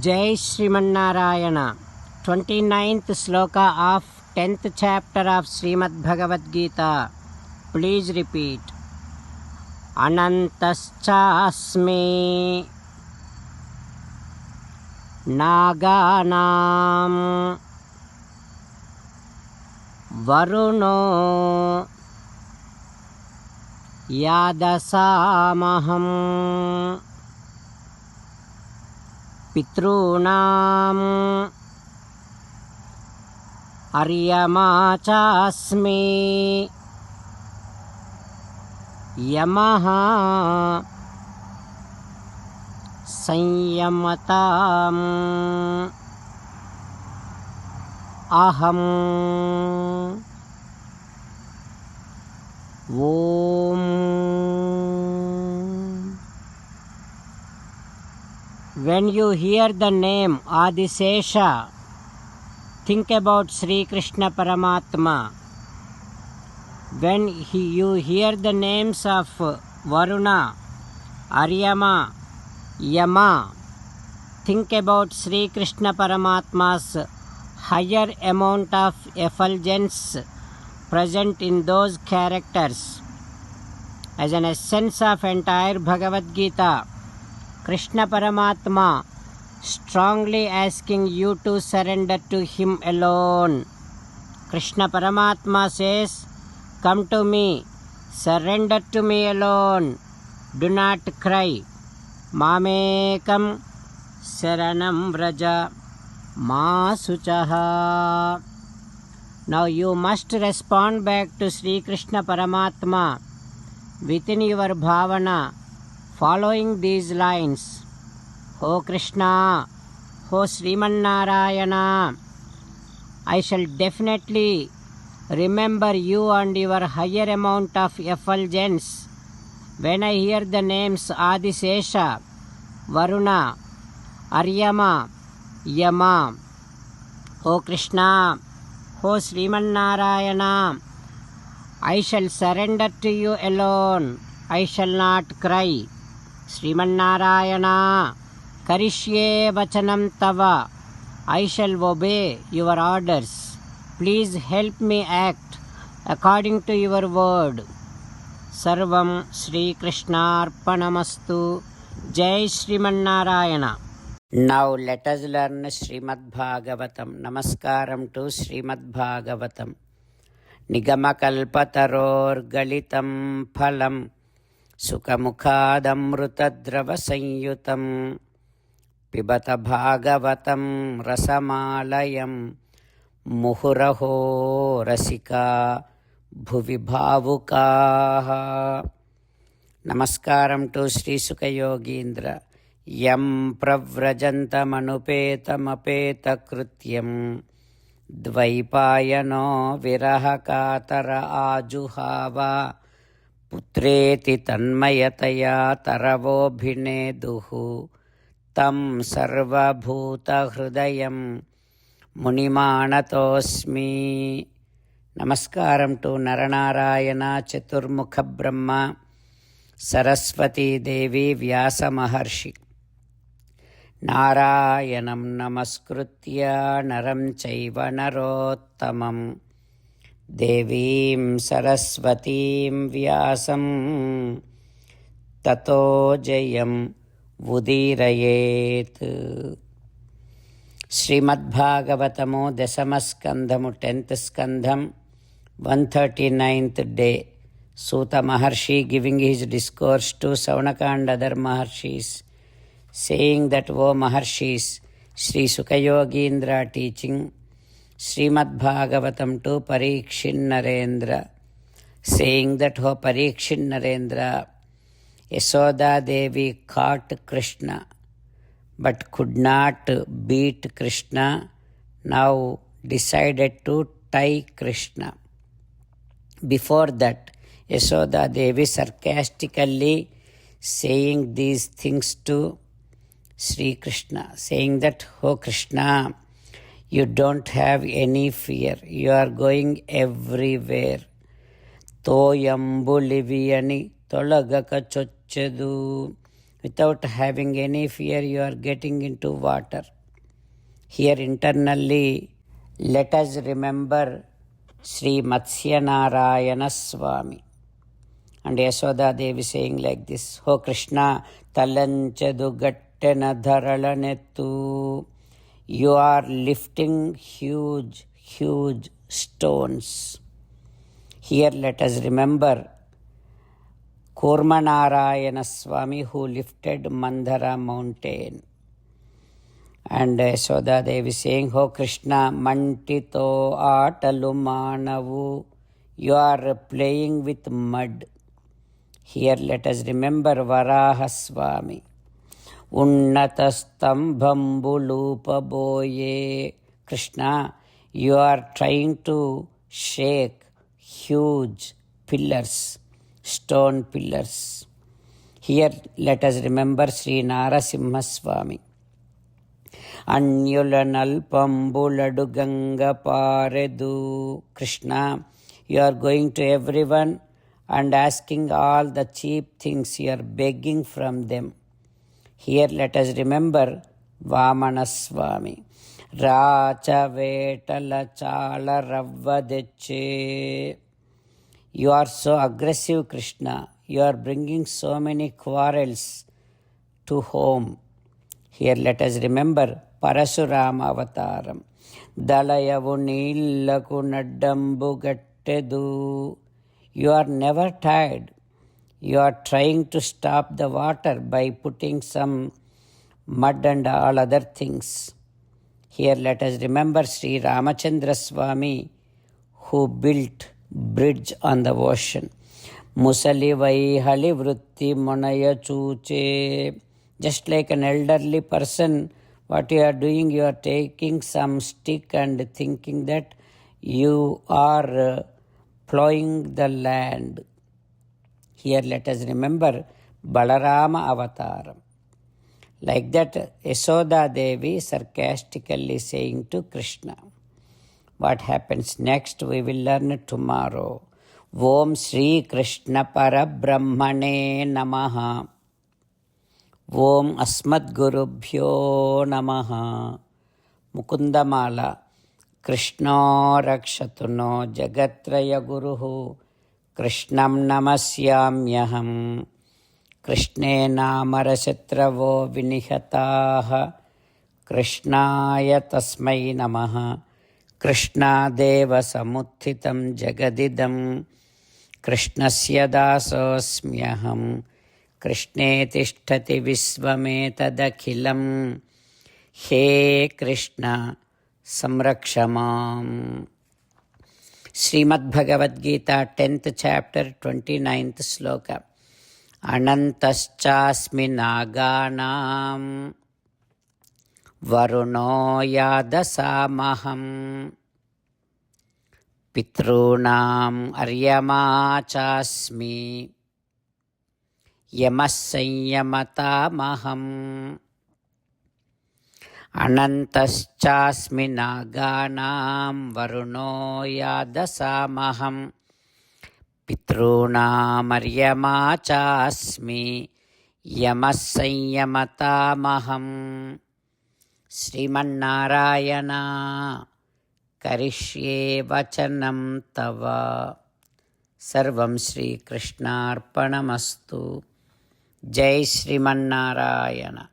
Jai Srimannarayana. 29th sloka of 10th chapter of Srimad Bhagavad Gita. Please repeat. Anantaschasmi Naganam Varuno Yadasamaham Pitrunam Aryama chasmi Yamaha Sanyamatam Aham Om. When you hear the name Adisesha, think about Sri Krishna Paramatma. When you hear the names of Varuna, Aryama, Yama, think about Sri Krishna Paramatma's higher amount of effulgence present in those characters. As an essence of entire Bhagavad Gita, Krishna Paramatma strongly asking you to surrender to Him alone. Krishna Paramatma says, "Come to me, surrender to me alone. Do not cry. Mamekam saranam vraja ma suchaha." Now you must respond back to Sri Krishna Paramatma within your bhavana, following these lines. O Krishna, O Srimannarayana, I shall definitely remember you and your higher amount of effulgence when I hear the names Adisesha, Varuna, Aryama, Yama. O Krishna, O Srimannarayana, I shall surrender to you alone. I shall not cry. Srimannarayana, Karishye Vachanam Tava. I shall obey your orders. Please help me act according to your word. Sarvam Sri Krishnarpanamastu. Jai Srimannarayana. Now let us learn Srimad Bhagavatam. Namaskaram to Srimad Bhagavatam. Nigamakalpataror phalam Sukamukhadamrutadrava Pibata Bhagavatam rasamalayam Muhuraho rasika bhuvi bhavukaha. Namaskaram to Sri Sukha Yogindra. Yam pravrajantamanupeta krutyam Dvaipayano virahakatara ajuhava Putreti tanmayataya taravobhineduhu Tam sarva bhuta hrudayam munimanatosmi. Namaskaram to Naranarayana Chaturmukha Brahma Saraswati Devi Vyasa Maharshi. Narayanam namaskritya naram chaiva narottamam Devim Saraswatim Vyasam Tato Jayam Vudirayet. Srimad Bhagavatamo Dasamaskandhamu 10th Skandham 139th day. Suta Maharshi giving his discourse to Saunaka and other Maharshis, saying that, O Maharshis, Sri Sukha Yogindra teaching Srimad Bhagavatam to Parikshin Narendra, saying that, O Parikshin Narendra, Yasoda Devi caught Krishna but could not beat Krishna, now decided to tie Krishna. Before that, Yasoda Devi sarcastically saying these things to Sri Krishna, saying that, O Krishna, you don't have any fear, you are going everywhere. Toyambuliviyani tolagaka chochadu Without having any fear, you are getting into water. Here internally, let us remember Sri Matsyanarayana Swami. And Yashoda Devi saying like this, "Ho Krishna, talanchadu gattena dharalanettu." You are lifting huge stones. Here let us remember Kurmanarayana Swami who lifted Mandara mountain. And Yashoda Devi saying, "Oh Krishna, mantito atalu manavu." You are playing with mud. Here let us remember Varaha Swami. Unnatastambambulupaboye. Krishna, you are trying to shake huge pillars, stone pillars. Here let us remember Sri Narasimha Swami. Anyulanalpambuladu ganga paredu. Krishna, you are going to everyone and asking all the cheap things, you are begging from them. Here let us remember Vamana Swami. Racha vetala chala ravvadeche. You are so aggressive, Krishna. You are bringing so many quarrels to home. Here let us remember Parasurama Avataram. Dalayavu nillaku naddambu gattedu. You are never tired. You are trying to stop the water by putting some mud and all other things. Here let us remember Sri Ramachandra Swami who built bridge on the ocean. Musali Vaihali Vritti Munaya Chuche. Just like an elderly person, what you are doing, you are taking some stick and thinking that you are plowing the land. Here let us remember Balarama Avataram. Like that, Yashoda Devi sarcastically saying to Krishna. What happens next we will learn tomorrow. Om Sri Krishna Parabrahmane Namaha. Om Asmad Gurubhyo Namaha. Mukundamala. Krishna Rakshatuno Jagatraya Guruhu. Krishnam Namasyamyaham. Krishne Namarashatravo Vinihataha. Krishnaya Tasmai Namaha. Krishna Deva Samuthitam Jagadidam. Krishnasya Dasosmyaham. Krishne Tishtati Visvametadakhilam. He Krishna Samrakshamam. Srimad Bhagavad Gita, 10th chapter, 29th sloka. Anantaschasmi naganam varuno yadasamaham pitrunam aryama chasmi yamasanyamatamaham. Anantaschasmi naganam varuno yadasamaham pitrunam aryama chasmi yamasanyamatamaham. Srimannarayana karishye vachanam tava. Sarvam Shri Krishnarpanamastu. Jai Srimannarayana.